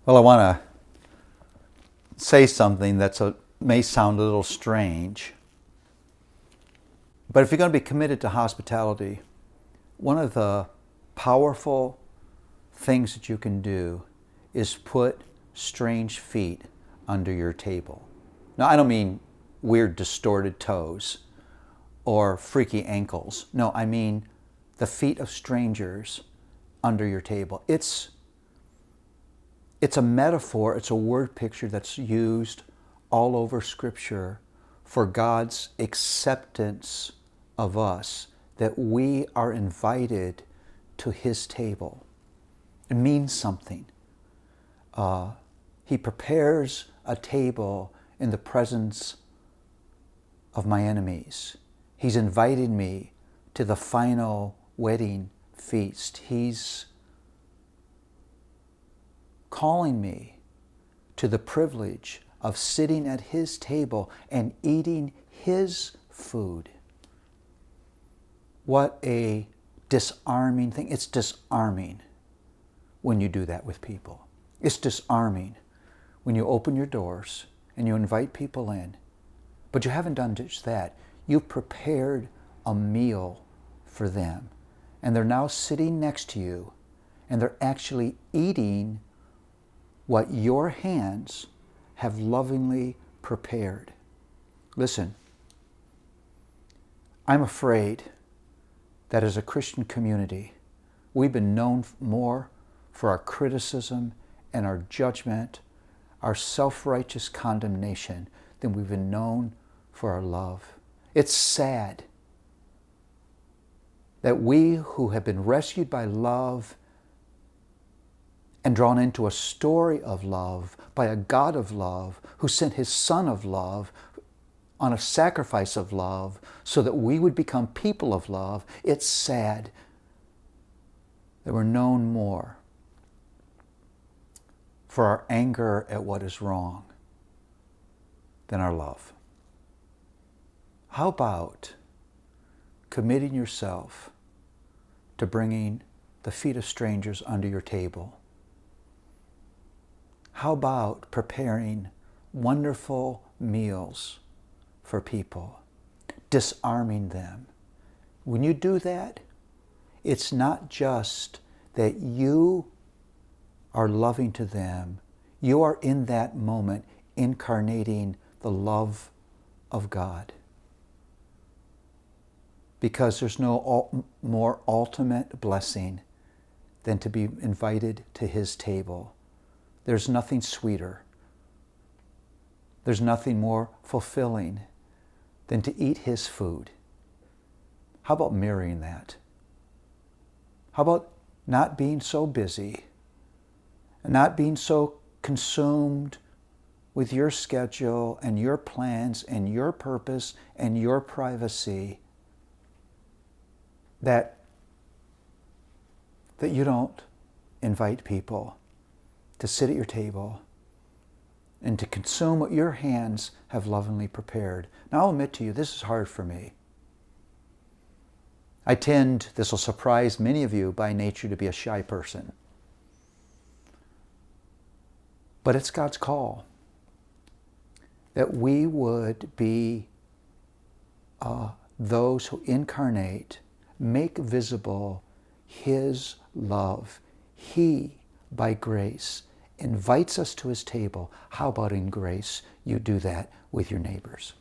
Well, I want to say something may sound a little strange, but if you're going to be committed to hospitality, one of the powerful things that you can do is put strange feet under your table. Now, I don't mean weird distorted toes or freaky ankles. No, I mean the feet of strangers under your table. It's a metaphor, it's a word picture that's used all over Scripture for God's acceptance of us, that we are invited to His table. It means something. He prepares a table in the presence of my enemies. He's invited me to the final wedding feast. He's calling me to the privilege of sitting at His table and eating His food. What a disarming thing. It's disarming when you do that with people. It's disarming when you open your doors and you invite people in. But you haven't done just that. You've prepared a meal for them. And they're now sitting next to you, and they're actually eating what your hands have lovingly prepared. Listen, I'm afraid that as a Christian community, we've been known more for our criticism and our judgment, our self-righteous condemnation, than we've been known for our love. It's sad that we who have been rescued by love and drawn into a story of love by a God of love who sent His Son of love on a sacrifice of love so that we would become people of love, it's sad that we're known more for our anger at what is wrong than our love. How about committing yourself to bringing the feet of strangers under your table? How about preparing wonderful meals for people, disarming them? When you do that, it's not just that you are loving to them, you are in that moment incarnating the love of God. Because there's no more ultimate blessing than to be invited to His table. There's nothing sweeter. There's nothing more fulfilling than to eat His food. How about mirroring that? How about not being so busy and not being so consumed with your schedule and your plans and your purpose and your privacy that you don't invite people to sit at your table and to consume what your hands have lovingly prepared. Now, I'll admit to you, this is hard for me. I tend, this will surprise many of you, by nature to be a shy person. But it's God's call that we would be those who incarnate, make visible His love. He, by grace, invites us to His table. How about in grace you do that with your neighbors?